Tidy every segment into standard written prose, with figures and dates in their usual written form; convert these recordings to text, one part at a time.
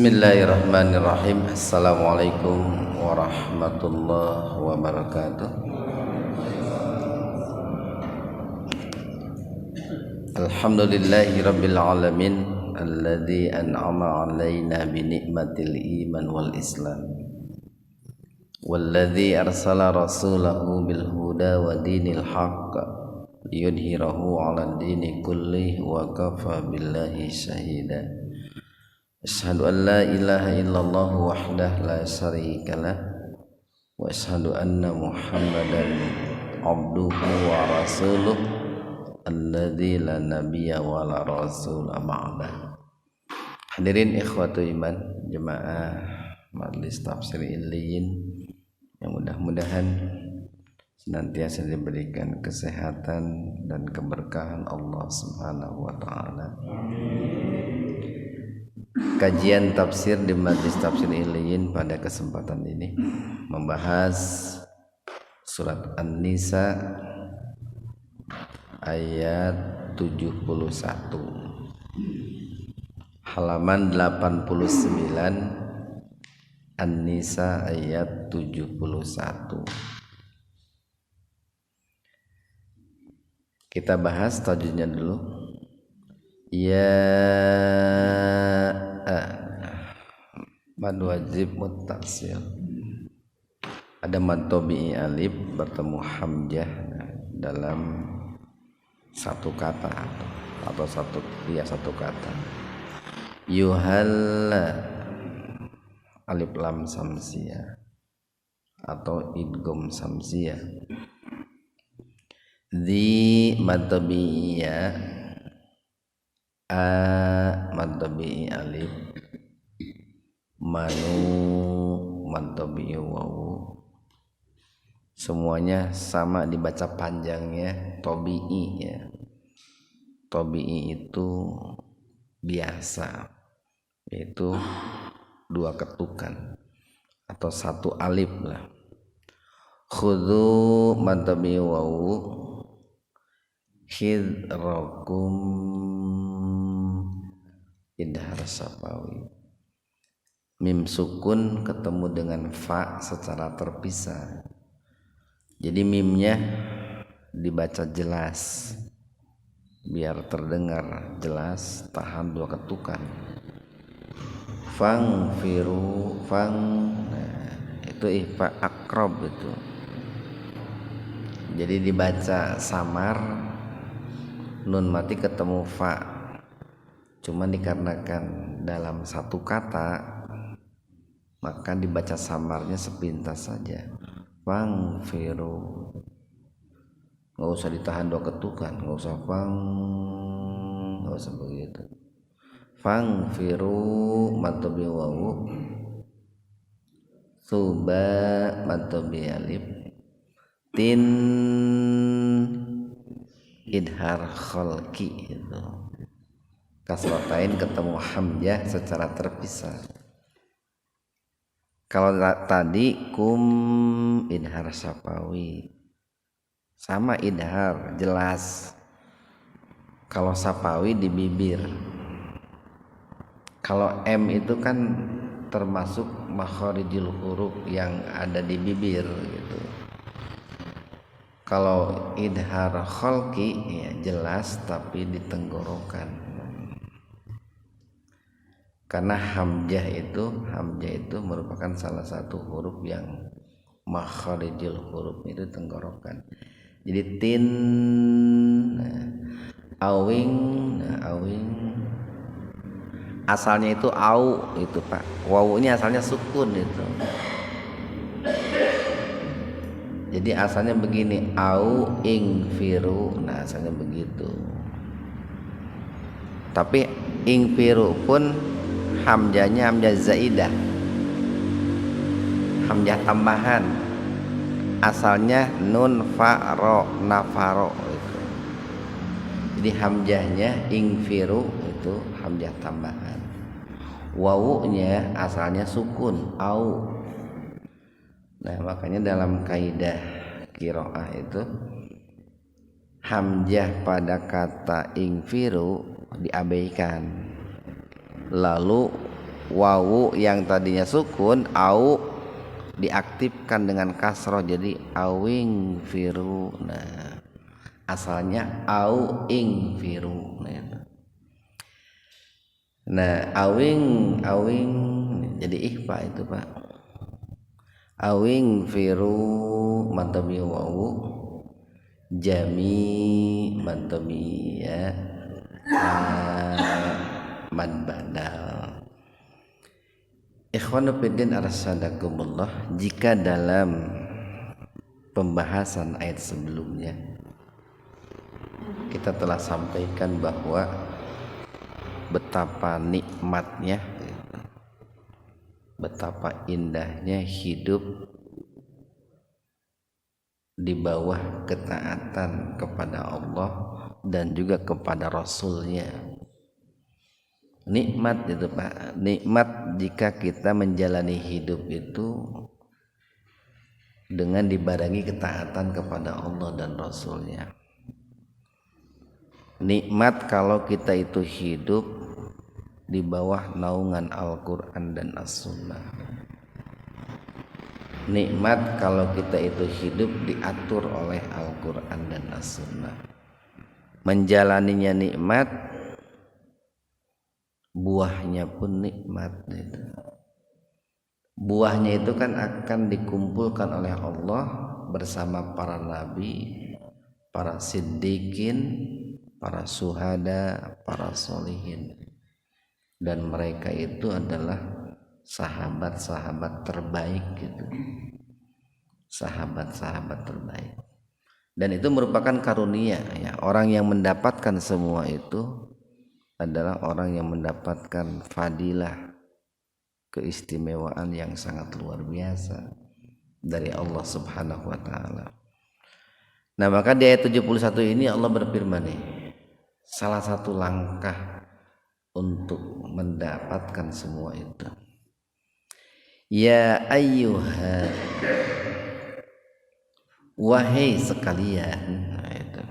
Bismillahirrahmanirrahim. Assalamualaikum warahmatullahi wabarakatuh. Alhamdulillahi rabbil alamin alladzi an'ama 'alaina bi ni'matil iman wal islam. Walladzi arsala rasulahu bil huda wa dinil haqq liyudhhirahu 'alad dini kullih wa kafa billahi shahida. Asyhadu an la ilaha illallah wahdahu la syarikalah wa asyhadu anna Muhammadan abduhu wa rasuluh alladzi la nabiyya wa la rasula ba'da. Hadirin ikhwatu iman jemaah Majelis Tafsir Illiyin yang mudah-mudahan senantiasa diberikan kesehatan dan keberkahan Allah Subhanahu wa taala. Kajian tafsir di Majelis Tafsir Illiyin pada kesempatan ini membahas surat An-Nisa ayat 71, halaman 89. An-Nisa ayat 71. Kita bahas tajwidnya dulu. Ya mad wajib muttasil. Ada mad tabi'i alif bertemu hamzah dalam satu kata atau satu kata. Yuhalla alif lam samsiyah atau idgham samsiyah. Di mad tabi'iyah mad tabi'i alif, manu mad tabi'i wawu, semuanya sama dibaca panjangnya tabi'i ya. Tabi'i itu biasa, yaitu dua ketukan atau satu alif lah. Khudhu mad tabi'i wawu, hidrakum idhar syafawi. Mim sukun ketemu dengan fa secara terpisah, jadi mimnya dibaca jelas biar terdengar jelas, tahan dua ketukan. Fang firu fang, nah, itu ihfa akrob itu, jadi dibaca samar, nun mati ketemu fa, cuman dikarenakan dalam satu kata maka dibaca samarnya sepintas saja. Fang firu, nggak usah ditahan dua ketukan, nggak usah fang, nggak usah begitu. Fang firu matobi wawu, suba matobi alif, tin idhar kholki itu. Kasrotain ketemu hamzah secara terpisah. Kalau tadi kum idhar sapawi, sama idhar jelas. Kalau sapawi di bibir. Kalau M itu kan termasuk makharijul huruf yang ada di bibir gitu. Kalau idhar kholki ya jelas tapi di tenggorokan. Karena hamzah itu merupakan salah satu huruf yang makharijul huruf itu tenggorokan. Jadi tin, awing, awing asalnya itu au itu Pak. Wawu ini asalnya sukun itu. Jadi asalnya begini, au ing firu, nah asalnya begitu. Tapi ing firu pun hamzahnya hamzah zaidah, hamzah tambahan, asalnya nun fa ro nafaro itu. Jadi hamzahnya ingfiru itu hamzah tambahan, wawunya asalnya sukun au. Nah makanya dalam kaidah qiraah itu hamzah pada kata ingfiru diabaikan, lalu wawu yang tadinya sukun au diaktifkan dengan kasroh jadi awing firu. Nah asalnya au ing firu. Nah awing jadi ikhfa itu Pak. Awing firu mantami wawu jami mantami ya mad badal. Ikhwanu fiddin arsyadakumullah, jika dalam pembahasan ayat sebelumnya kita telah sampaikan bahwa betapa nikmatnya, betapa indahnya hidup di bawah ketaatan kepada Allah dan juga kepada Rasulnya. Nikmat itu Pak, nikmat jika kita menjalani hidup itu dengan dibarengi ketaatan kepada Allah dan Rasulnya. Nikmat kalau kita itu hidup di bawah naungan Al-Quran dan As-Sunnah. Nikmat kalau kita itu hidup diatur oleh Al-Quran dan As-Sunnah. Menjalaninya nikmat, buahnya pun nikmat. Buahnya itu kan akan dikumpulkan oleh Allah bersama para nabi, para siddiqin, para syuhada, para solihin, dan mereka itu adalah sahabat-sahabat terbaik gitu. Sahabat-sahabat terbaik. Dan itu merupakan karunia ya. Orang yang mendapatkan semua itu adalah orang yang mendapatkan fadilah, keistimewaan yang sangat luar biasa dari Allah Subhanahu wa taala. Nah, maka di ayat 71 ini Allah berfirman nih, salah satu langkah untuk mendapatkan semua itu. Ya ayyuha, wahai sekalian. Nah, itu.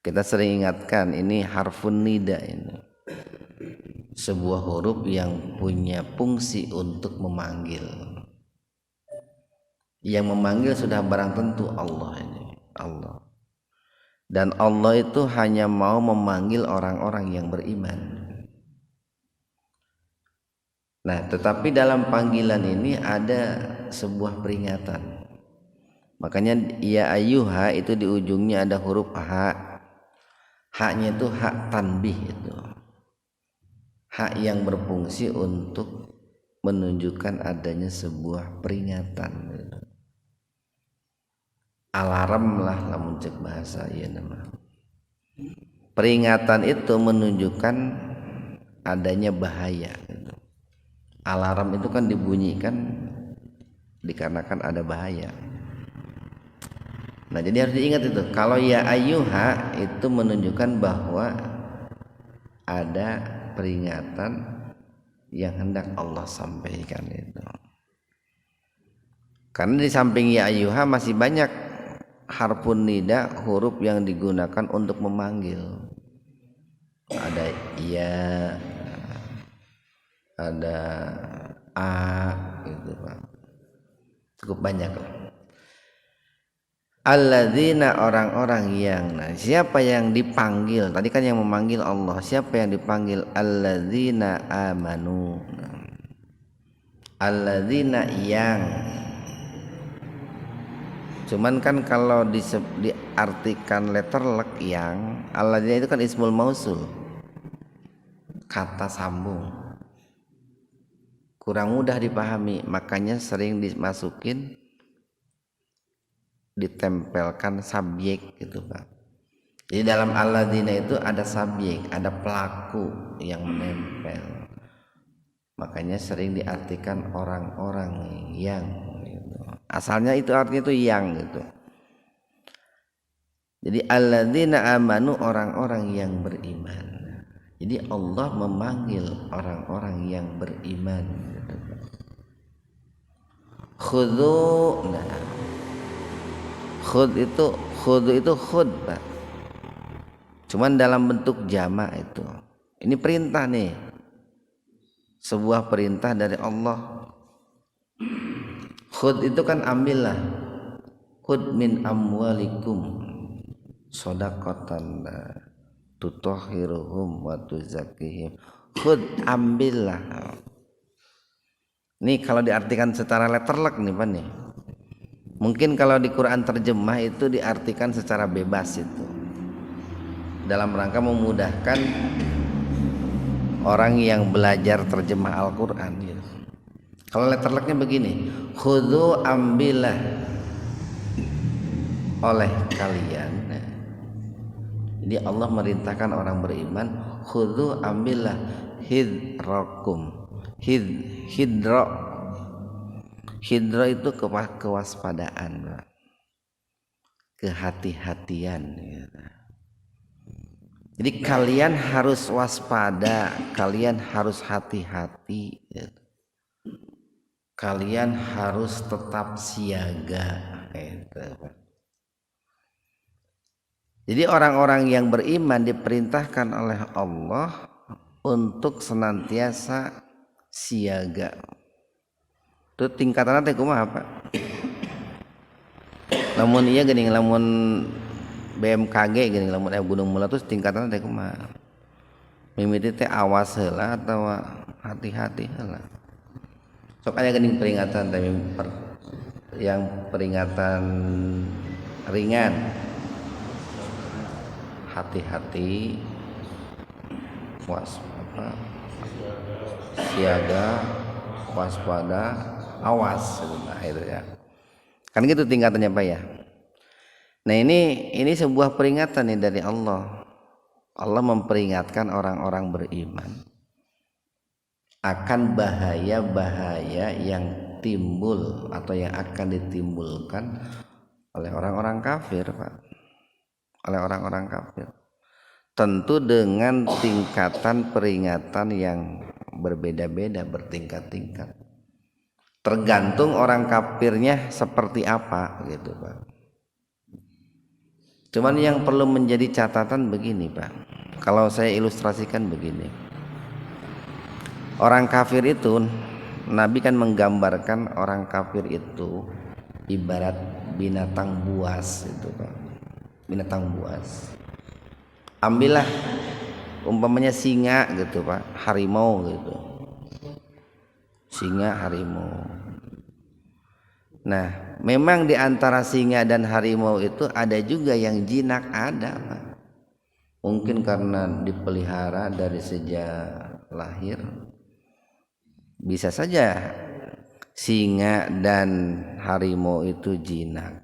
Kita sering ingatkan ini harfun nida ini. Sebuah huruf yang punya fungsi untuk memanggil. Yang memanggil sudah barang tentu Allah ini, Allah. Dan Allah itu hanya mau memanggil orang-orang yang beriman. Nah, tetapi dalam panggilan ini ada sebuah peringatan. Makanya ya ayyuha itu di ujungnya ada huruf ha. Haknya itu hak tanbih itu. Hak yang berfungsi untuk menunjukkan adanya sebuah peringatan. Alarm lah lamun cek bahasa ya nama. Peringatan itu menunjukkan adanya bahaya gitu. Alarm itu kan dibunyikan dikarenakan ada bahaya. Nah, jadi harus diingat itu. Kalau ya ayyuha itu menunjukkan bahwa ada peringatan yang hendak Allah sampaikan itu. Karena di samping ya ayyuha masih banyak harfun nida, huruf yang digunakan untuk memanggil. Ada ya, ada a gitu Pak. Cukup banyak lah. Alladzina orang-orang yang, nah siapa yang dipanggil? Tadi kan yang memanggil Allah. Siapa yang dipanggil? Alladzina amanu. Alladzina yang. Cuman kan kalau diartikan letterlek yang, alladzina itu kan ismul mausul. Kata sambung. Kurang mudah dipahami, makanya sering dimasukin ditempelkan subjek gitu Pak. Jadi dalam alladzina itu ada subjek, ada pelaku yang menempel. Makanya sering diartikan orang-orang yang gitu. Asalnya itu artinya itu yang gitu. Jadi alladzina amanu orang-orang yang beriman. Jadi Allah memanggil orang-orang yang beriman gitu. Khudhu, nah khud itu khud Pak. Cuman dalam bentuk jamak itu. Ini perintah nih. sebuah perintah dari Allah. Khud itu kan ambillah, khud min amwalikum shadaqatan tutahhiruhum wa tuzakkihim. Khud, ambillah. Ini kalau diartikan secara letterlek nih Pak nih. Mungkin kalau di Quran terjemah itu diartikan secara bebas itu, dalam rangka memudahkan orang yang belajar terjemah Al-Quran gitu. Kalau letterleknya begini, khudhu, ambillah oleh kalian. Jadi Allah merintahkan orang beriman, khudhu, ambillah hidrakum. Hidro itu kewaspadaan, kehati-hatian gitu. Jadi kalian harus waspada, kalian harus hati-hati gitu. Kalian harus tetap siaga gitu. Jadi orang-orang yang beriman diperintahkan oleh Allah untuk senantiasa siaga. Itu tingkatan teh kumaha Pak? Lamun iya geuning lamun BMKG geuning lamun gunung meletus tingkatan teh kumaha? Mimiti teh awas heula atau hati-hati heula. Sok aya geuning peringatan teh yang peringatan ringan. Hati-hati, siaga, waspada, awas, nah itu ya. Kan gitu tingkatannya Pak ya. Nah ini sebuah peringatan nih dari Allah. Allah memperingatkan orang-orang beriman akan bahaya-bahaya yang timbul atau yang akan ditimbulkan oleh orang-orang kafir, Pak. Oleh orang-orang kafir. Tentu dengan tingkatan peringatan yang berbeda-beda, bertingkat-tingkat. Tergantung orang kafirnya seperti apa gitu Pak. Cuman yang perlu menjadi catatan begini Pak. Kalau saya ilustrasikan begini. Orang kafir itu, Nabi kan menggambarkan orang kafir itu ibarat binatang buas itu Pak. Binatang buas. Ambillah umpamanya singa gitu Pak, harimau gitu. Singa, harimau. Nah, memang di antara singa dan harimau itu ada juga yang jinak, ada Pak. Mungkin karena dipelihara dari sejak lahir. Bisa saja singa dan harimau itu jinak.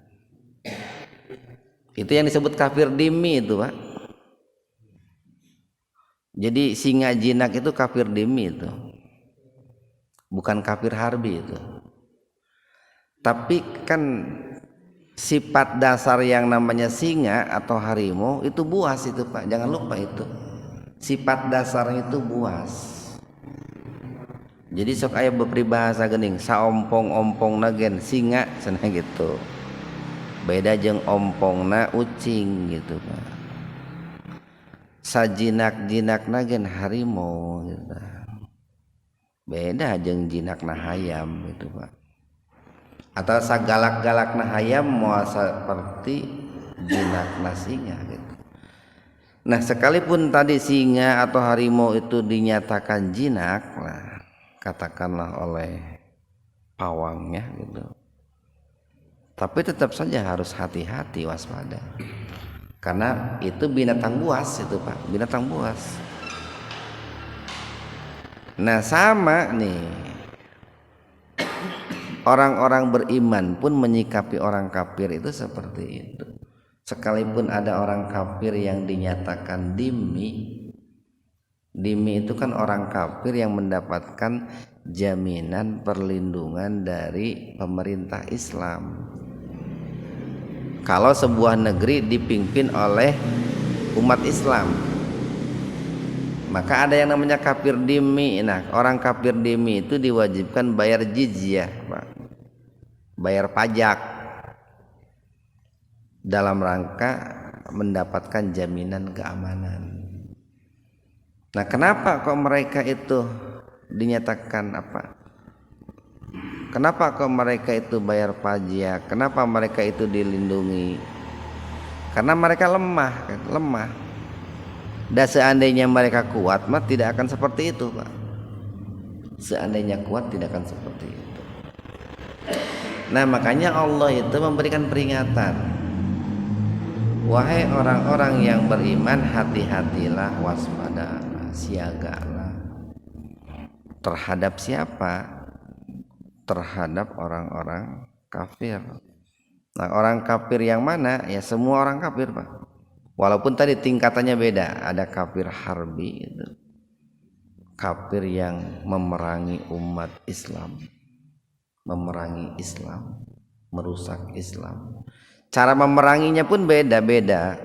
Itu yang disebut kafir dhimmi itu Pak. Jadi singa jinak itu kafir dhimmi itu. Bukan kafir harbi itu. Tapi kan sifat dasar yang namanya singa atau harimau itu buas itu Pak. Jangan lupa itu. Sifat dasarnya itu buas. Jadi sok aya bepribahasa geuning, saompong-ompongna gen singa cenah gitu. Beda jeung ompongna ucing gitu Pak. Sajinak-jinakna gen harimau gitu. Beda jeung jinakna hayam gitu Pak. Atau sagalak-galakna hayam moal seperti jinakna singa gitu. Nah, sekalipun tadi singa atau harimau itu dinyatakan jinak, nah, katakanlah oleh pawangnya gitu. Tapi tetap saja harus hati-hati, waspada. Karena itu binatang buas itu Pak, binatang buas. Nah, sama nih. Orang-orang beriman pun menyikapi orang kafir itu seperti itu. Sekalipun ada orang kafir yang dinyatakan dhimmi. Dhimmi itu kan orang kafir yang mendapatkan jaminan perlindungan dari pemerintah Islam. Kalau sebuah negeri dipimpin oleh umat Islam, maka ada yang namanya kafir dhimmi. Nah, orang kafir dhimmi itu diwajibkan bayar jizyah, Pak. Bayar pajak dalam rangka mendapatkan jaminan keamanan. Nah, kenapa kok mereka itu dinyatakan apa? Kenapa kok mereka itu bayar pajak? Kenapa mereka itu dilindungi? Karena mereka lemah, kan? Lemah. Dan seandainya mereka kuat, mah tidak akan seperti itu, Pak. Seandainya kuat tidak akan seperti itu. Nah, makanya Allah itu memberikan peringatan. Wahai orang-orang yang beriman, hati-hatilah, waspadalah, siagalah. Terhadap siapa? Terhadap orang-orang kafir. Nah, orang kafir yang mana? Ya semua orang kafir, Pak. Walaupun tadi tingkatannya beda. Ada kafir harbi itu. Kafir yang memerangi umat Islam. Memerangi Islam, merusak Islam. Cara memeranginya pun beda-beda.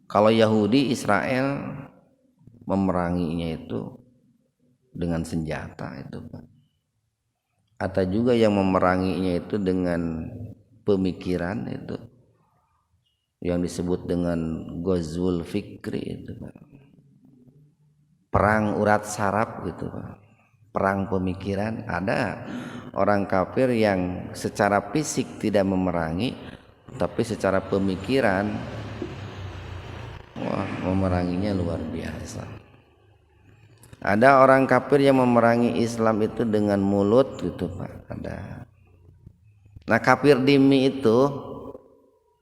Kalau Yahudi Israel memeranginya itu dengan senjata itu, Pak. Atau juga yang memeranginya itu dengan pemikiran itu yang disebut dengan Ghazwul Fikri itu, Pak. Perang urat saraf gitu, Pak. Perang pemikiran. Ada orang kafir yang secara fisik tidak memerangi, tapi secara pemikiran memeranginya luar biasa. Ada orang kafir yang memerangi Islam itu dengan mulut gitu, Pak. Ada. Nah, kafir dhimmi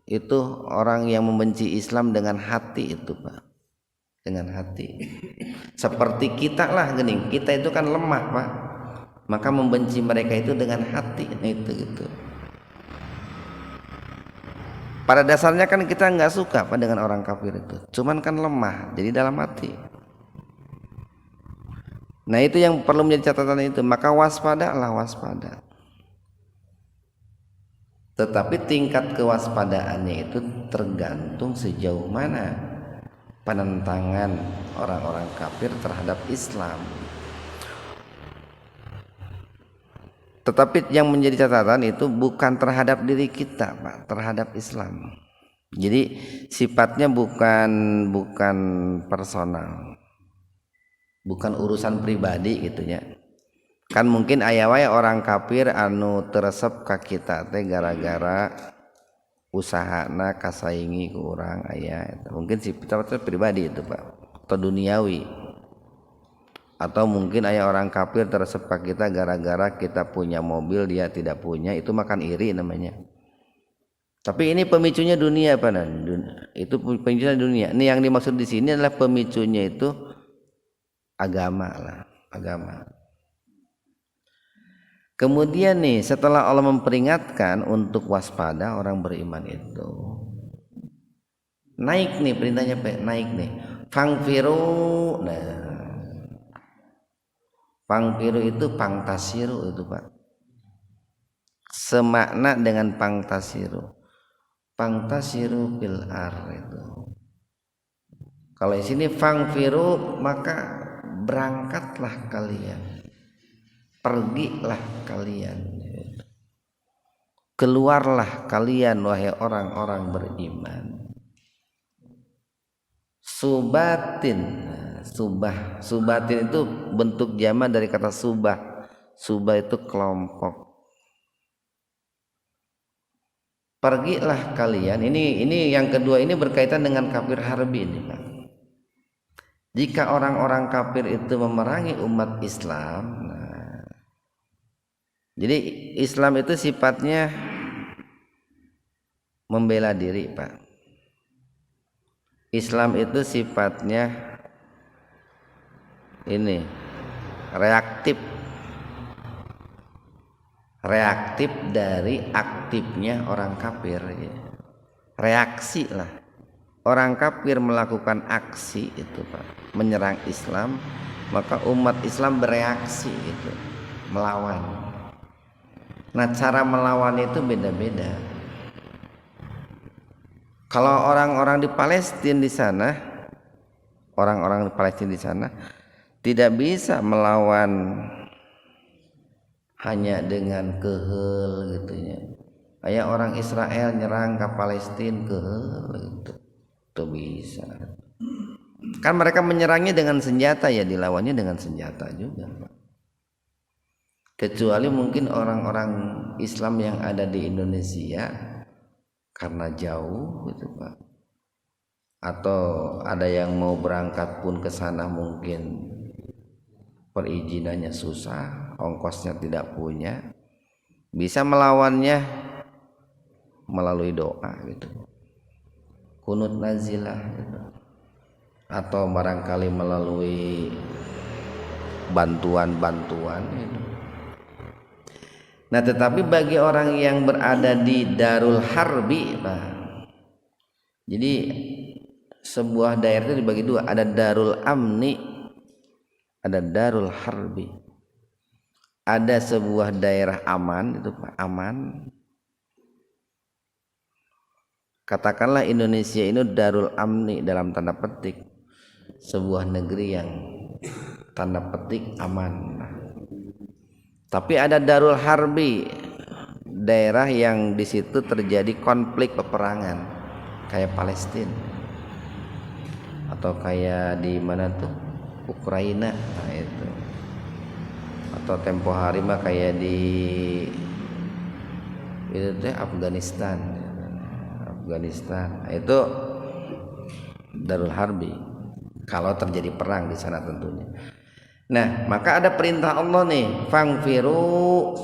itu orang yang membenci Islam dengan hati itu, Pak. Dengan hati. Seperti kita lah gini, kita itu kan lemah, Pak. Maka membenci mereka itu dengan hati itu gitu. Pada dasarnya kan kita nggak suka, Pak, dengan orang kafir itu. Cuman kan lemah, jadi dalam hati. Nah, itu yang perlu menjadi catatan itu. Maka waspadalah, waspada. Tetapi tingkat kewaspadaannya itu tergantung sejauh mana penentangan orang-orang kafir terhadap Islam. Tetapi yang menjadi catatan itu bukan terhadap diri kita, Pak, terhadap Islam. Jadi sifatnya bukan personal. Bukan urusan pribadi gitu ya. Kan mungkin aya wae orang kafir anu teresep ka kita teh gara-gara usahana kasaingi ku urang aya. Mungkin sifatnya pribadi itu, Pak, atau duniawi. Atau mungkin aya orang kafir teresep ka kita gara-gara kita punya mobil dia tidak punya, itu makan iri namanya. Tapi ini pemicunya dunia, Pak. Itu pemicunya dunia. Ini yang dimaksud di sini adalah pemicunya itu agama lah, agama. Kemudian nih setelah Allah memperingatkan untuk waspada orang beriman itu, naik nih perintahnya, naik nih. Fangfiru, nah, fangfiru itu pangtasiru itu, Pak. Semakna dengan pangtasiru. Pangtasiru fil ar itu. Kalau di sini fangfiru maka berangkatlah kalian, pergilah kalian, keluarlah kalian wahai orang-orang beriman. Subatin, subatin itu bentuk jamak dari kata subah. Subah itu kelompok. Pergilah kalian. Ini yang kedua ini berkaitan dengan kafir harbi ini, Pak. Jika orang-orang kafir itu memerangi umat Islam, nah, jadi Islam itu sifatnya membela diri, Pak. Islam itu sifatnya ini reaktif dari aktifnya orang kafir. Reaksi lah. Orang kafir melakukan aksi itu, Pak, menyerang Islam, maka umat Islam bereaksi itu, melawan. Nah, cara melawan itu beda-beda. Kalau orang-orang di Palestina di sana, orang-orang di Palestina di sana tidak bisa melawan hanya dengan kehel gitu ya. Kayak orang Israel nyerang ke Palestina kehel gitu. Itu bisa. Kan mereka menyerangnya dengan senjata, ya dilawannya dengan senjata juga, Pak. Kecuali mungkin orang-orang Islam yang ada di Indonesia karena jauh gitu, Pak. Atau ada yang mau berangkat pun ke sana mungkin perizinannya susah, ongkosnya tidak punya, bisa melawannya melalui doa gitu, kunut nazilah gitu. Atau barangkali melalui bantuan-bantuan gitu. Nah, tetapi bagi orang yang berada di Darul Harbi, Pak, jadi sebuah daerah itu dibagi dua, ada Darul Amni, ada Darul Harbi. Ada sebuah daerah aman itu, Pak, aman. Katakanlah Indonesia ini Darul Amni dalam tanda petik, sebuah negeri yang tanda petik aman. Tapi ada Darul Harbi, daerah yang di situ terjadi konflik peperangan, kayak Palestina atau kayak di mana tuh Ukraina, nah itu. Atau tempo hari mah kayak di itu teh Afghanistan. Nah, itu Darul Harbi kalau terjadi perang di sana tentunya. Nah, maka ada perintah Allah nih, fangfiru,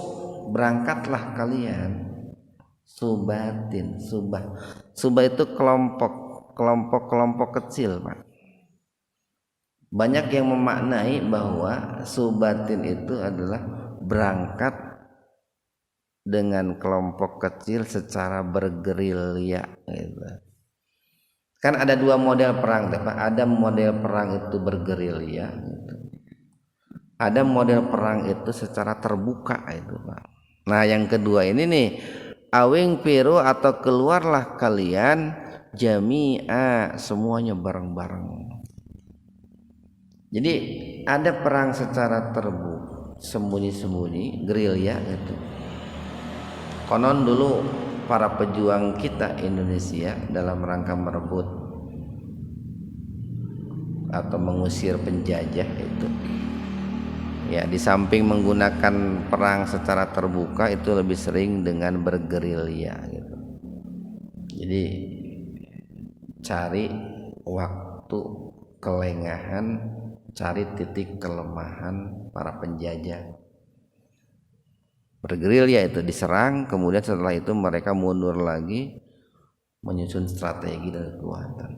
berangkatlah kalian, subatin, subah itu kelompok kecil, Pak. Banyak yang memaknai bahwa subatin itu adalah berangkat dengan kelompok kecil secara bergerilya gitu. Kan ada dua model perang, Pak. Ada model perang itu bergerilya gitu. Ada model perang itu secara terbuka itu, Pak. Nah, yang kedua ini nih, awing piru atau keluarlah kalian jami'a, semuanya bareng-bareng. Jadi ada perang secara terbuka, sembunyi-sembunyi, gerilya gitu. Konon dulu para pejuang kita Indonesia dalam rangka merebut atau mengusir penjajah itu, ya, di samping menggunakan perang secara terbuka itu lebih sering dengan bergerilya gitu. Jadi cari waktu kelengahan, cari titik kelemahan para penjajah. Bergerilya itu diserang, kemudian setelah itu mereka mundur lagi menyusun strategi dan kekuatan.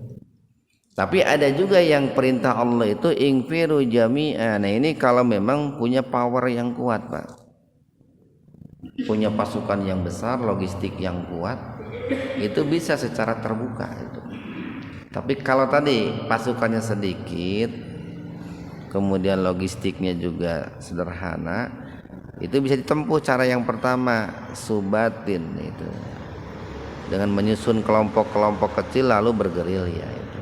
Tapi ada juga yang perintah Allah itu ingfiru jami'a. Nah, ini kalau memang punya power yang kuat, Pak, punya pasukan yang besar, logistik yang kuat, itu bisa secara terbuka itu. Tapi kalau tadi pasukannya sedikit, kemudian logistiknya juga sederhana, itu bisa ditempuh cara yang pertama, subatin itu, dengan menyusun kelompok-kelompok kecil lalu bergerilya itu.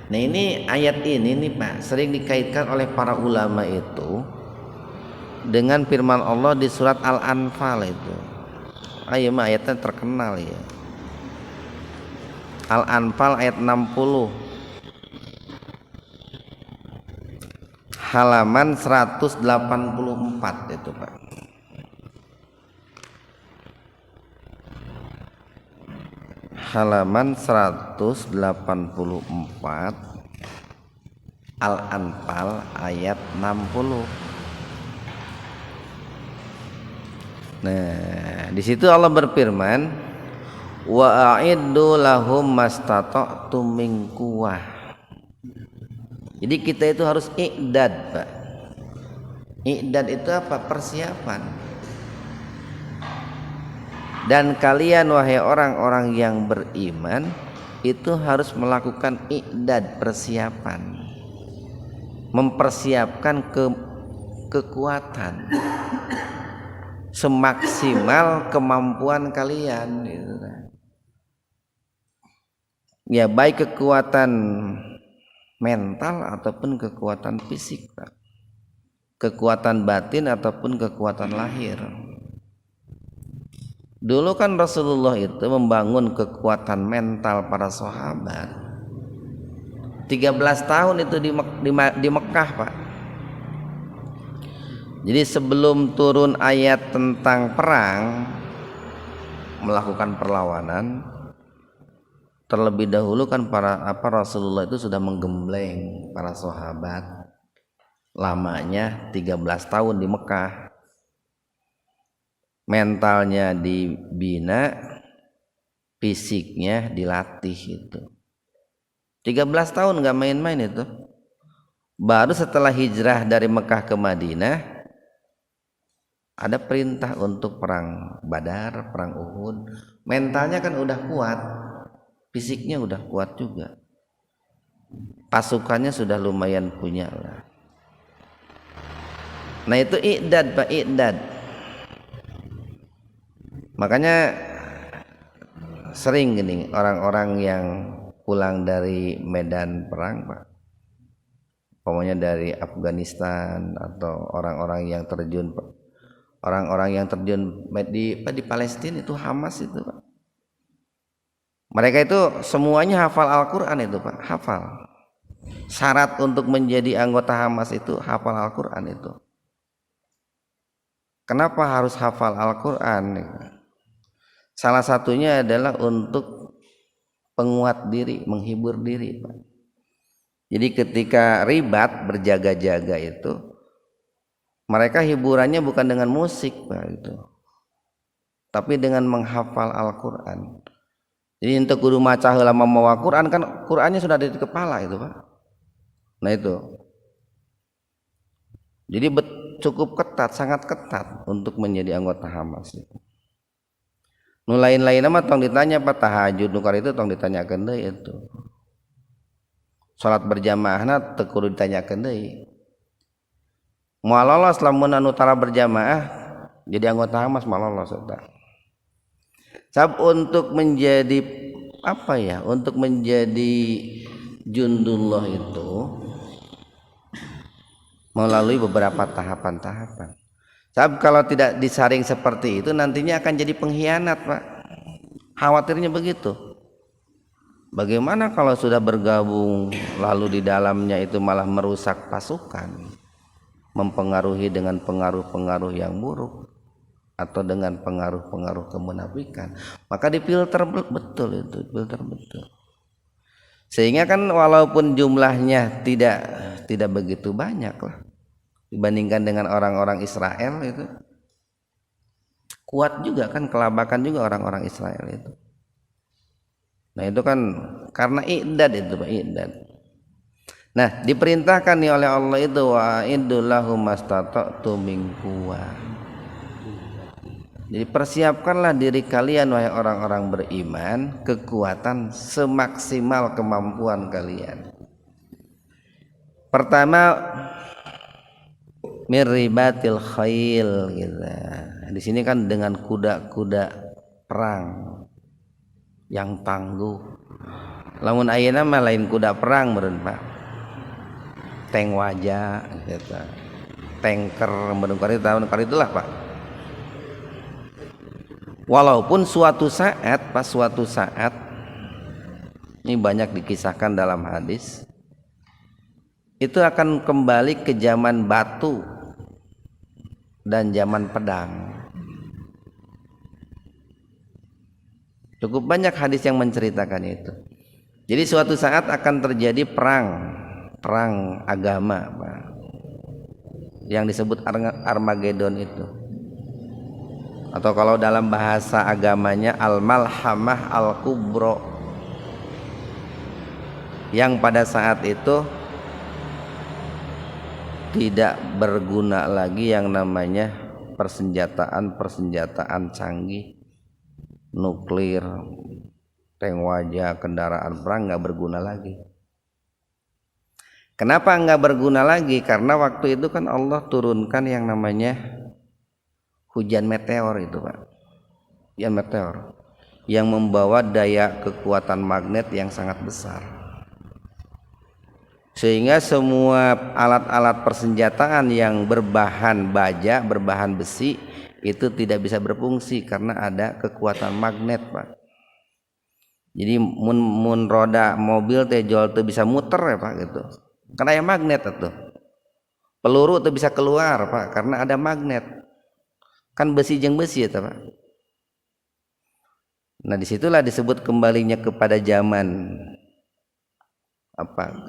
Nah, ini ayat ini nih, Pak, sering dikaitkan oleh para ulama itu dengan firman Allah di surat Al-Anfal itu. Ayo mah ayatnya terkenal ya. Al-Anfal ayat 60. Halaman 184 itu, Pak. Halaman 184 Al-Anfal ayat 60. Nah, di situ Allah berfirman, wa a'iddu lahum mastata'tum min quwwah. Jadi kita itu harus i'dad, Pak. I'dad itu apa? Persiapan. Dan kalian wahai orang-orang yang beriman itu harus melakukan i'dad, persiapan. Mempersiapkan kekuatan semaksimal kemampuan kalian gitu. Ya, baik kekuatan mental ataupun kekuatan fisik, Pak. Kekuatan batin ataupun kekuatan lahir. Dulu kan Rasulullah itu membangun kekuatan mental para sahabat 13 tahun itu di Mekah, Pak. Jadi sebelum turun ayat tentang perang, melakukan perlawanan, terlebih dahulu kan Rasulullah itu sudah menggembleng para sahabat. Lamanya 13 tahun di Mekah. Mentalnya dibina, fisiknya dilatih itu. 13 tahun nggak main-main itu. Baru setelah hijrah dari Mekah ke Madinah ada perintah untuk perang Badar, perang Uhud. Mentalnya kan udah kuat, fisiknya udah kuat juga, pasukannya sudah lumayan punya lah. Nah itu i'dad, Pak, i'dad. Makanya sering gini orang-orang yang pulang dari medan perang, Pak, pokoknya dari Afghanistan atau orang-orang yang terjun di Palestina itu, Hamas itu, Pak. Mereka itu semuanya hafal Al-Quran itu, Pak, hafal. Syarat untuk menjadi anggota Hamas itu hafal Al-Quran itu. Kenapa harus hafal Al-Quran? Salah satunya adalah untuk penguat diri, menghibur diri, Pak. Jadi ketika ribat berjaga-jaga itu, mereka hiburannya bukan dengan musik, Pak, itu, tapi dengan menghafal Al-Quran. Jadi untuk guru maca heula mawa Quran kan Qurannya sudah ada di kepala itu, Pak. Nah itu. Jadi cukup ketat, sangat ketat untuk menjadi anggota Hamas itu. Nu lain-lain mah tong ditanya Pak, tahajud nu itu tong ditanyakeun deui itu. Salat berjamaahna teu kudu ditanyakeun deui. Moal lolos lamun anu tara berjamaah jadi anggota Hamas mah lolos eta. Untuk menjadi untuk menjadi jundullah itu melalui beberapa tahapan-tahapan. Kalau tidak disaring seperti itu nantinya akan jadi pengkhianat, Pak. Khawatirnya begitu. Bagaimana kalau sudah bergabung lalu di dalamnya itu malah merusak pasukan, mempengaruhi dengan pengaruh-pengaruh yang buruk atau dengan pengaruh-pengaruh kemunafikan, maka difilter betul itu, filter betul. Sehingga kan walaupun jumlahnya tidak begitu banyak lah dibandingkan dengan orang-orang Israel itu, kuat juga kan, kelabakan juga orang-orang Israel itu. Nah itu kan karena i'dad itu, Pak, i'dad. Nah diperintahkan nih oleh Allah itu wa'iddu lahum mastata'tu min quwwah. Jadi persiapkanlah diri kalian wahai orang-orang beriman, kekuatan semaksimal kemampuan kalian. Pertama mirribatil khail gitu. Di sini kan dengan kuda-kuda perang yang tangguh. Lamun ayeuna mah lain kuda perang meureun, Pak. Tank wajah gitu. Tanker meureun kari tahun kari itulah, Pak. Walaupun suatu saat ini banyak dikisahkan dalam hadis, itu akan kembali ke zaman batu dan zaman pedang. Cukup banyak hadis yang menceritakan itu. Jadi suatu saat akan terjadi perang agama, Pak, yang disebut Armageddon itu. Atau kalau dalam bahasa agamanya al-malhamah al-kubro, yang pada saat itu tidak berguna lagi yang namanya persenjataan canggih, nuklir, tank wajah, kendaraan perang nggak berguna lagi. Kenapa nggak berguna lagi? Karena waktu itu kan Allah turunkan yang namanya hujan meteor itu, Pak. Hujan meteor yang membawa daya kekuatan magnet yang sangat besar. Sehingga semua alat-alat persenjataan yang berbahan baja, berbahan besi itu tidak bisa berfungsi karena ada kekuatan magnet, Pak. Jadi mun roda mobil teh jol teu bisa muter ya Pak gitu. Karena ada magnet atuh. Peluru teu bisa keluar Pak karena ada magnet. Kan besi jeung besi ya Pak. Nah disitulah disebut kembalinya kepada zaman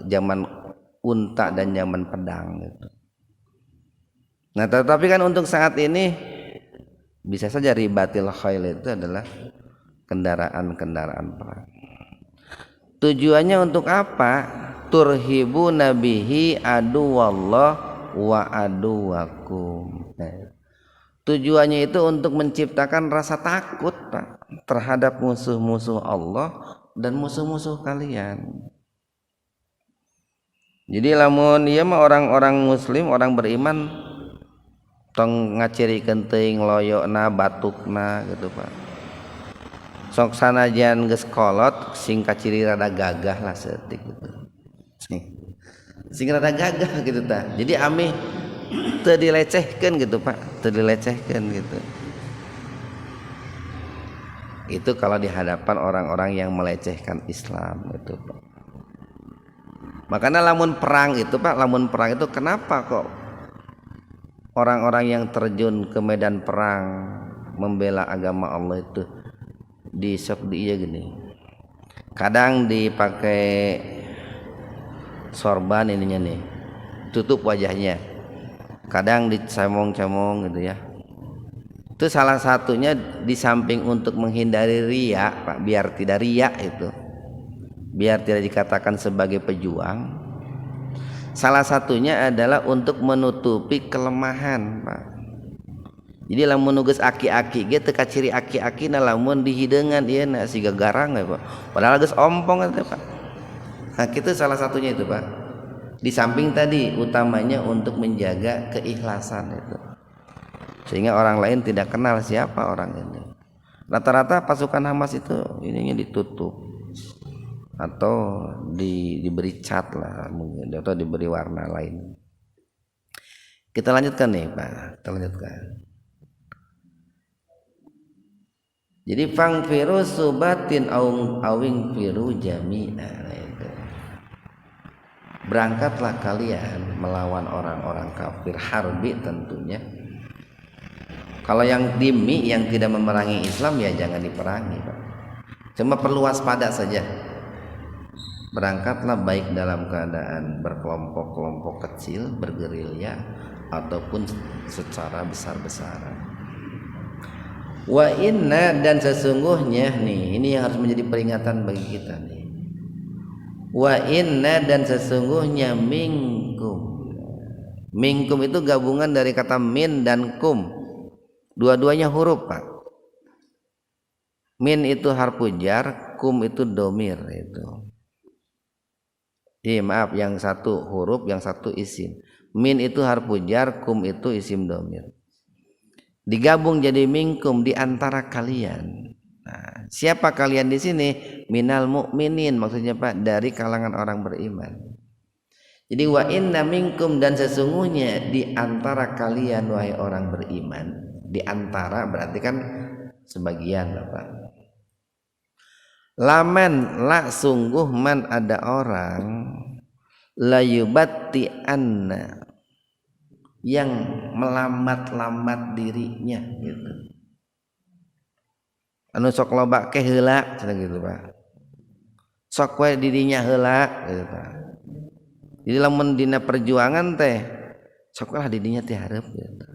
zaman unta dan zaman pedang gitu. Nah tetapi kan untuk saat ini bisa saja ribatil khail itu adalah kendaraan-kendaraan perang. Tujuannya untuk apa? Turhibu nabihi aduwallah wa aduwakum. Tujuannya itu untuk menciptakan rasa takut Pak terhadap musuh-musuh Allah dan musuh-musuh kalian. Jadi lamun ieu mah orang-orang muslim, orang beriman tong ngacirikeun teuing loyokna, batukna gitu Pak. Sok sanajan geus kolot sing kaciri rada gagah lah seutik gitu. Sing rada gagah gitu tah. Jadi amih teu dilecehkeun gitu Pak, teu dilecehkeun gitu. Itu kalau di hadapan orang-orang yang melecehkan Islam itu Pak. Makanya lamun perang itu Pak, lamun perang itu kenapa kok orang-orang yang terjun ke medan perang membela agama Allah itu di iya gini, kadang dipakai sorban ininya nih, tutup wajahnya, kadang dicamong-camong gitu ya. Itu salah satunya di samping untuk menghindari riya Pak, biar tidak riya itu, biar tidak dikatakan sebagai pejuang. Salah satunya adalah untuk menutupi kelemahan Pak. Jadi lamun nugas aki-aki ge teu kaciri aki-aki na lamun di hideungan ieu na siga garang ya Pak. Padahal geus ompong eta Pak. Nah, itu salah satunya itu Pak. Di samping tadi utamanya untuk menjaga keikhlasan itu. Sehingga orang lain tidak kenal siapa orang ini. Rata-rata pasukan Hamas itu ininya ditutup atau diberi cat lah mungkin atau diberi warna lain. Kita lanjutkan nih Pak. Kita lanjutkan. Jadi fangfiru subatin awing firu jami'a itu. Berangkatlah kalian melawan orang-orang kafir harbi tentunya. Kalau yang dimi yang tidak memerangi Islam ya jangan diperangi Pak. Cuma perlu waspada saja. Berangkatlah baik dalam keadaan berkelompok-kelompok kecil bergerilya ataupun secara besar-besaran. Wa inna dan sesungguhnya nih ini yang harus menjadi peringatan bagi kita nih. Wa inna dan sesungguhnya minkum. Minkum itu gabungan dari kata min dan kum. Dua-duanya huruf Pak. Min itu harfu jar, kum itu domir itu. Maaf yang satu huruf, yang satu isim. Min itu harfu jar, kum itu isim domir. Digabung jadi minkum di antara kalian. Nah, siapa kalian di sini? Minal mu'minin maksudnya Pak dari kalangan orang beriman. Jadi wa inna minkum dan sesungguhnya di antara kalian wahai orang beriman. Di antara berarti kan sebagian Bapak. Laman la sungguh man ada orang layubatti anna yang melambat-lambat dirinya gitu. Anu sok loba ke heula cenah gitu Pak. Sok we dirinya heula gitu Pak. Jadi lamun dina perjuangan teh sok lah dirinya teh hareup gitu.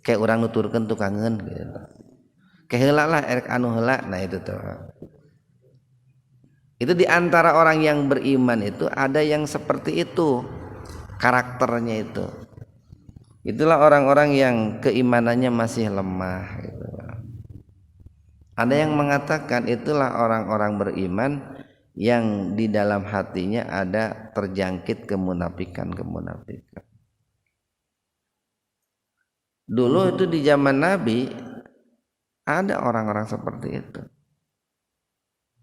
Kayak urang nuturkeun tukangeun gitu. Ke heula lah erek anu heula nah itu tuh. Itu di antara orang yang beriman itu ada yang seperti itu karakternya itu. Itulah orang-orang yang keimanannya masih lemah gitu. Ada yang mengatakan itulah orang-orang beriman yang di dalam hatinya ada terjangkit kemunafikan. Dulu itu di zaman Nabi ada orang-orang seperti itu.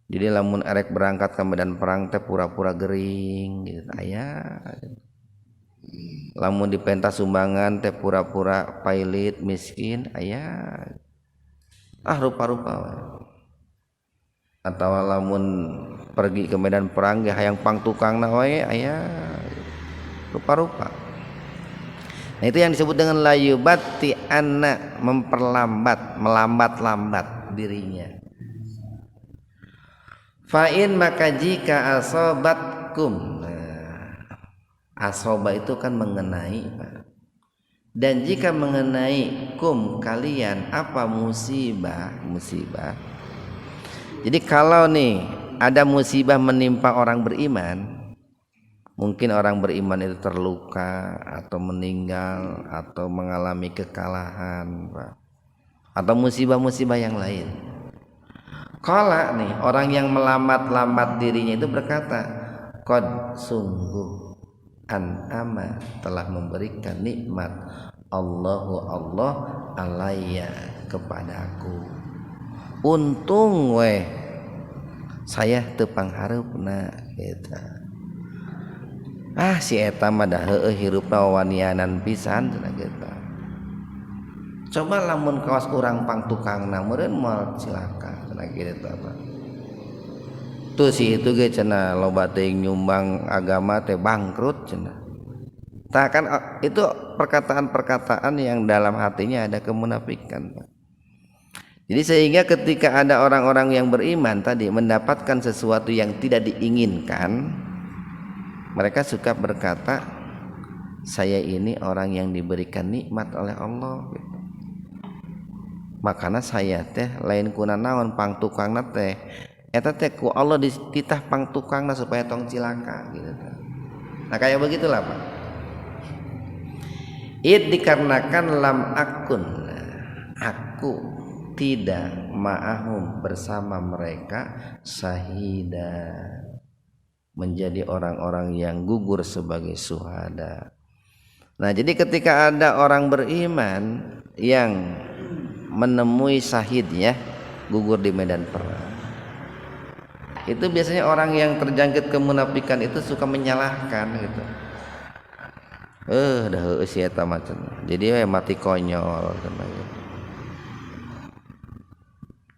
Jadi lamun erek berangkat ke medan perang teh pura-pura gering gitu aya. Lamun dipentas sumbangan teh pura-pura pailit miskin aya rupa-rupa atau lamun pergi ke medan perang ge hayang pangtukangna wae aya rupa-rupa. Nah itu yang disebut dengan layubati anna, memperlambat, melambat-lambat dirinya. Fa'in maka jika asobatkum, asoba itu kan mengenai, dan jika mengenai kum kalian apa musibah, jadi kalau nih ada musibah menimpa orang beriman, mungkin orang beriman itu terluka atau meninggal atau mengalami kekalahan atau musibah-musibah yang lain. Kala nih orang yang melambat-lambat dirinya itu berkata, qad sungguh an'ama telah memberikan nikmat Allah alayya kepadaku. Untung weh saya teu pangharepna eta. Si eta mah dah heueuh hirupna wawanianan pisan cenah kita. Coba lamun kawas urang pangtukangna meureun moal cilaka cenah kitu apa. Tuh si itu ge cenah loba teuing nyumbang agama teh bangkrut cenah. Tah kan itu perkataan-perkataan yang dalam hatinya ada kemunafikan. Jadi sehingga ketika ada orang-orang yang beriman tadi mendapatkan sesuatu yang tidak diinginkan, mereka suka berkata, saya ini orang yang diberikan nikmat oleh Allah. Makanya saya teh lain kuna naon pangtukangna teh eta teh ku Allah dititah pangtukangna supaya tong cilaka gitu. Nah kayak begitulah Pak. Dikarenakan lam akun, aku tidak ma'ahum bersama mereka syahida, menjadi orang-orang yang gugur sebagai syuhada. Nah jadi ketika ada orang beriman yang menemui syahid ya, gugur di medan perang, itu biasanya orang yang terjangkit kemunafikan itu suka menyalahkan gitu. Dah heueuh si eta macam. Jadi mati konyol gitu.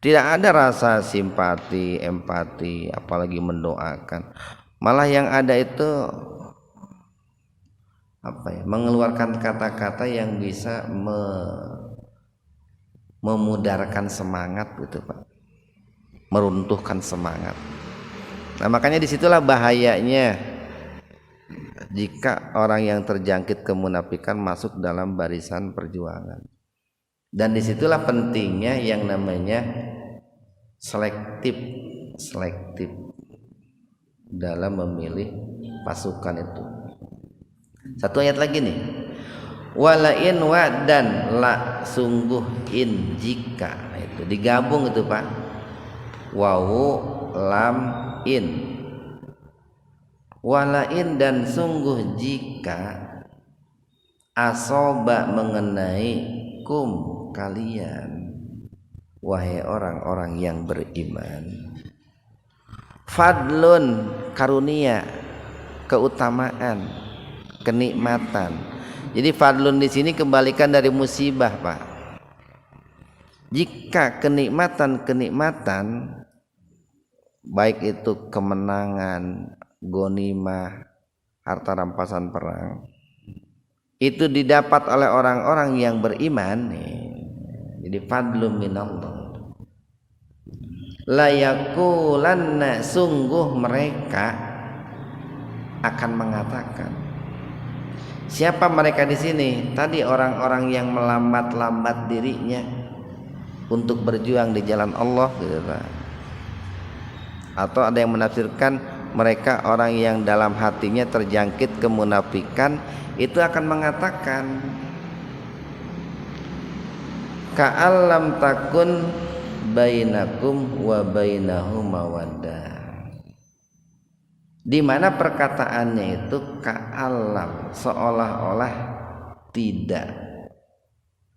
Tidak ada rasa simpati, empati, apalagi mendoakan. Malah yang ada itu mengeluarkan kata-kata yang bisa memudarkan semangat gitu Pak, meruntuhkan semangat. Nah makanya disitulah bahayanya jika orang yang terjangkit kemunafikan masuk dalam barisan perjuangan. Dan disitulah pentingnya yang namanya selektif dalam memilih pasukan itu. Satu ayat lagi nih, walain wa dan la sungguh in jika, itu digabung itu Pak, wawu lam in, walain dan sungguh jika asoba mengenai kum kalian wahai orang-orang yang beriman, fadlun karunia, keutamaan, kenikmatan. Jadi fadlun di sini kembalikan dari musibah Pak. Jika kenikmatan baik itu kemenangan, ghanimah, harta rampasan perang, itu didapat oleh orang-orang yang beriman nih. Jadi fadlun minallah. La yaqulanna, sungguh mereka akan mengatakan. Siapa mereka di sini? Tadi orang-orang yang melambat-lambat dirinya untuk berjuang di jalan Allah gitu Pak. Atau ada yang menafsirkan mereka orang yang dalam hatinya terjangkit kemunafikan, itu akan mengatakan ka'allam takun bainakum wa bainahu mawaddah. Di mana perkataannya itu ka'allam, seolah-olah tidak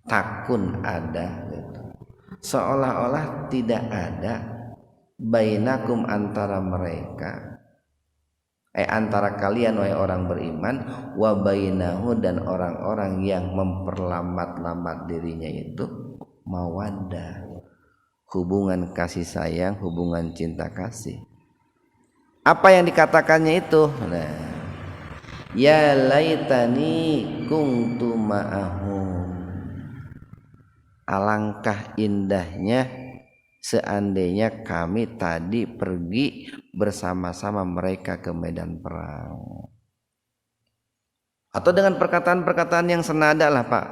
takun ada gitu. Seolah-olah tidak ada bainakum antara mereka, antara kalian wahai orang beriman, wa bainahu dan orang-orang yang memperlambat-lambat dirinya itu mawaddah, hubungan kasih sayang, hubungan cinta kasih. Apa yang dikatakannya itu? Nah, ya laitani kuntu ma'ahum. Alangkah indahnya seandainya kami tadi pergi bersama-sama mereka ke medan perang. Atau dengan perkataan-perkataan yang senada lah Pak,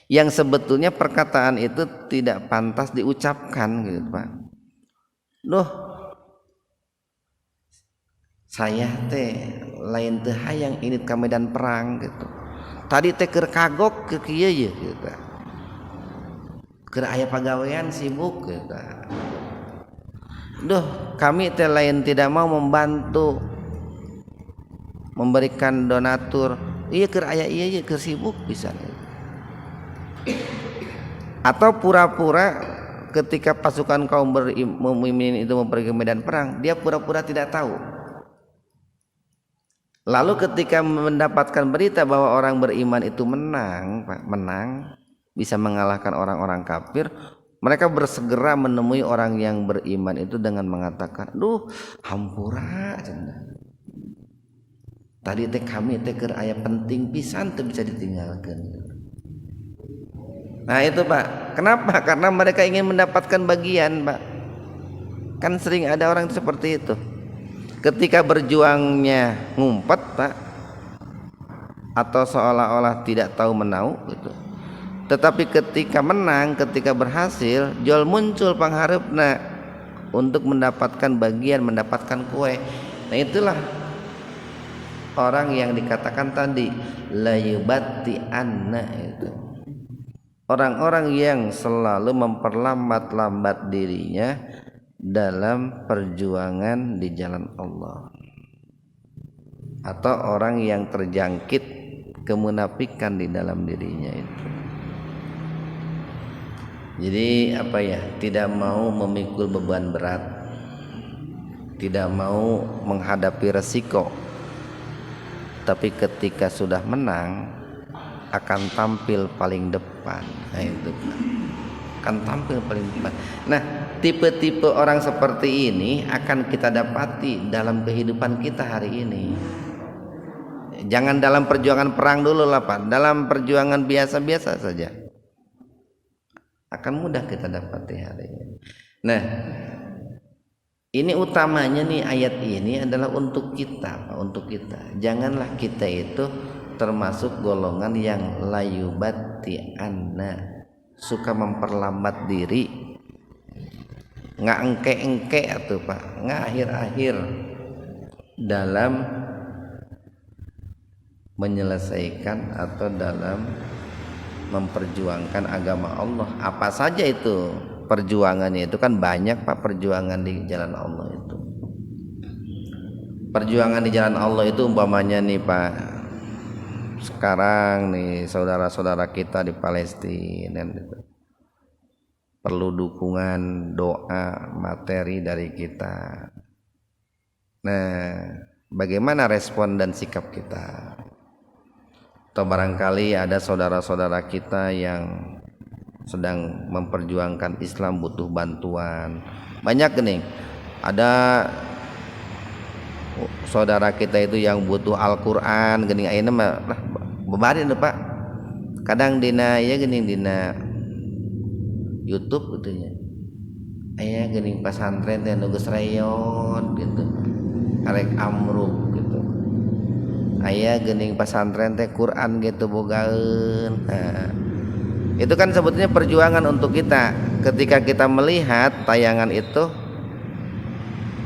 yang sebetulnya perkataan itu tidak pantas diucapkan gitu Pak. Loh, saya teh lain teh hayang ini ke medan perang gitu. Tadi teh keur kagok ke kieu ye gitu. Keur aya pagawean sibuk gitu. Duh, kami teh lain tidak mau membantu memberikan donatur. Iya keur aya ieu keur sibuk pisan. Atau pura-pura ketika pasukan kaum mukminin itu mau pergi ke medan perang, dia pura-pura tidak tahu. Lalu ketika mendapatkan berita bahwa orang beriman itu menang, bisa mengalahkan orang-orang kafir, mereka bersegera menemui orang yang beriman itu dengan mengatakan, "Duh, hampura cenah. Tadi teh kami teh keur aya penting pisan teu bisa ditinggalkan." Nah itu Pak, kenapa? Karena mereka ingin mendapatkan bagian Pak. Kan sering ada orang seperti itu. Ketika berjuangnya ngumpet Pak, atau seolah-olah tidak tahu menau gitu. Tetapi ketika menang, ketika berhasil, jol muncul pangharepna untuk mendapatkan bagian, mendapatkan kue. Nah itulah orang yang dikatakan tadi layubati anna itu. Orang-orang yang selalu memperlambat dirinya dalam perjuangan di jalan Allah, atau orang yang terjangkit kemunafikan di dalam dirinya itu. Jadi apa ya, tidak mau memikul beban berat, tidak mau menghadapi resiko, tapi ketika sudah menang akan tampil paling depan. Nah itu akan tampil paling depan. Nah tipe-tipe orang seperti ini akan kita dapati dalam kehidupan kita hari ini. Jangan dalam perjuangan perang dulu lah Pak, dalam perjuangan biasa-biasa saja akan mudah kita dapati hari ini. Nah ini utamanya nih, ayat ini adalah untuk kita Pak, untuk kita. Janganlah kita itu termasuk golongan yang layubati anna, suka memperlambat diri, nggak engke atau Pak, nggak akhir-akhir dalam menyelesaikan atau dalam memperjuangkan agama Allah. Apa saja itu perjuangannya, itu kan banyak Pak perjuangan di jalan Allah itu. Perjuangan di jalan Allah itu umpamanya nih Pak, sekarang nih saudara-saudara kita di Palestina gitu, perlu dukungan doa materi dari kita. Nah bagaimana respon dan sikap kita? Atau barangkali ada saudara-saudara kita yang sedang memperjuangkan Islam, butuh bantuan. Banyak nih, ada saudara kita itu yang butuh Al-Quran geuning ayeuna mah bebari Pak. Kadang dina ya geuning dina YouTube gitu nya. Aya geuning pesantren teh nu geus reot gitu. Arek amruk gitu. Aya geuning pesantren teh Quran gitu bogaeun. Nah, itu kan sebetulnya perjuangan untuk kita. Ketika kita melihat tayangan itu,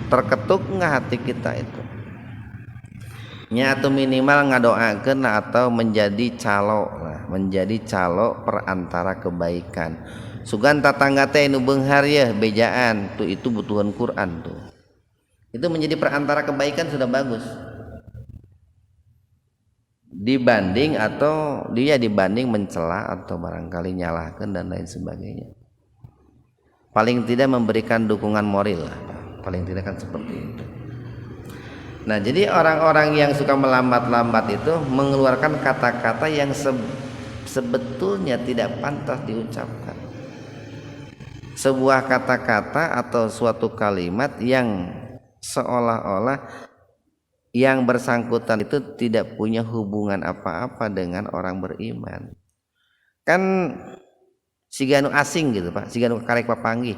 terketuk nggak hati kita itu? Atau minimal ngadoakeun atau menjadi calo perantara kebaikan. Sugan tatangga teh nu beunghar ya bejaan tuh, itu butuhan Quran tuh. Itu menjadi perantara kebaikan sudah bagus. Dibanding mencela atau barangkali nyalahkan dan lain sebagainya. Paling tidak memberikan dukungan moral lah, paling tidak kan seperti itu. Nah jadi orang-orang yang suka melambat-lambat itu mengeluarkan kata-kata yang sebetulnya tidak pantas diucapkan. sebuah kata-kata atau suatu kalimat yang seolah-olah yang bersangkutan itu tidak punya hubungan apa-apa dengan orang beriman. Kan siganu asing gitu Pak, siganu karek papanggih,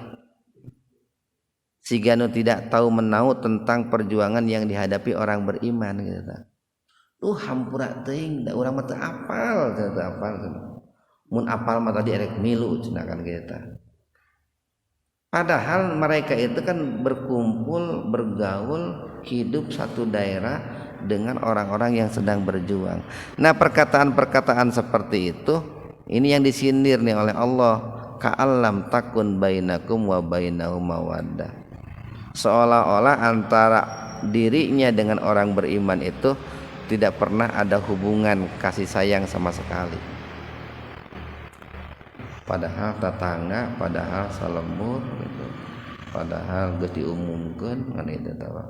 siganu tidak tahu menau tentang perjuangan yang dihadapi orang beriman gitu. Hampura teuing da urang mah teu apal, teu apal. Mun apal mah tadi erek milu cenah kan kita. Padahal mereka itu kan berkumpul, bergaul, hidup satu daerah dengan orang-orang yang sedang berjuang. Nah, perkataan-perkataan seperti itu ini yang disindir nih oleh Allah, ka'allam takun bainakum wa bainahum mawaddah. Seolah-olah antara dirinya dengan orang beriman itu tidak pernah ada hubungan kasih sayang sama sekali. Padahal tetangga, padahal salembur gitu. Padahal geus diumumkeun ngan itu tawa.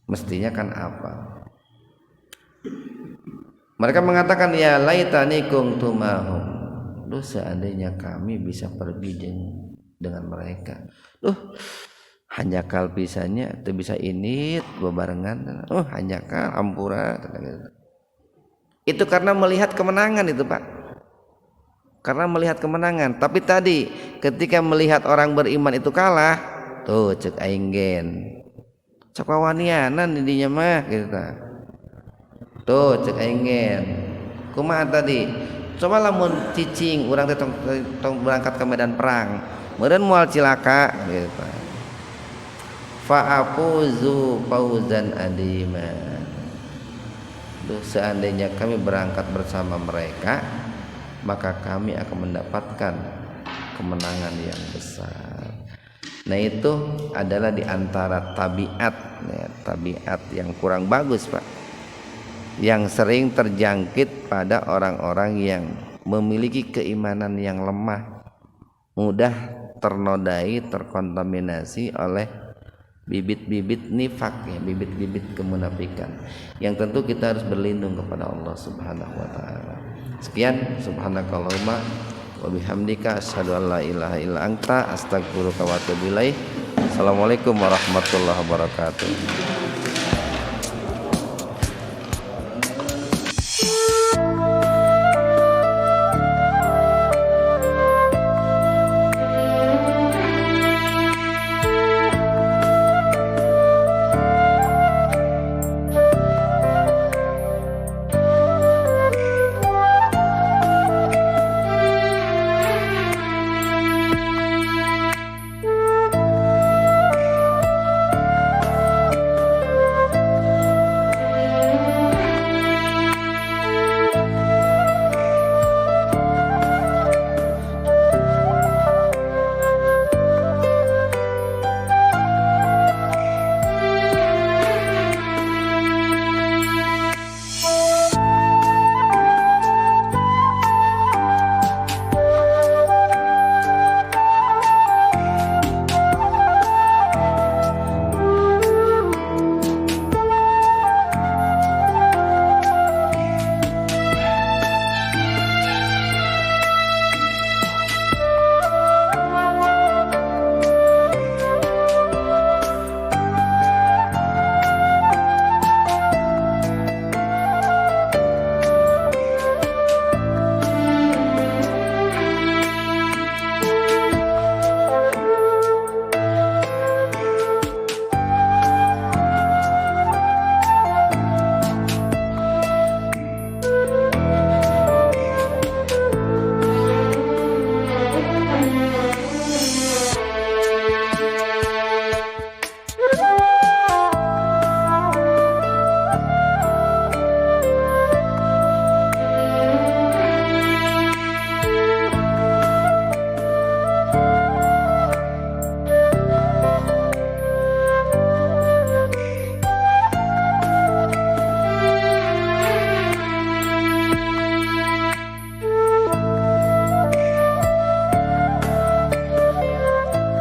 Mestinya kan apa? Mereka mengatakan ya laitani kuntumahum. Duh seandainya kami bisa pergi dengan mereka. Hanya kal pisannya teu bisa init bebarengan. Hanya kal ampura. Itu karena melihat kemenangan itu, Pak. Karena melihat kemenangan. Tapi tadi ketika melihat orang beriman itu kalah, tuh cek aing gen. Cek wawanianan didinya mah gitu. Tuh cek aing gen. Kumaha tadi? Coba lamun cicing urang teh tong berangkat ke medan perang. Meureun moal cilaka gitu. Fa'afuzu fauzan adima. Duh seandainya kami berangkat bersama mereka, maka kami akan mendapatkan kemenangan yang besar. Nah itu adalah diantara tabiat ya, tabiat yang kurang bagus Pak, yang sering terjangkit pada orang-orang yang memiliki keimanan yang lemah, mudah ternodai, terkontaminasi oleh bibit-bibit nifak ya, bibit-bibit kemunafikan yang tentu kita harus berlindung kepada Allah Subhanahu wa taala. Sekian, subhanakallahumma wa bihamdika asyhadu an la ilaha illa anta astaghfiruka wa atubu ilaik. Assalamualaikum warahmatullahi wabarakatuh.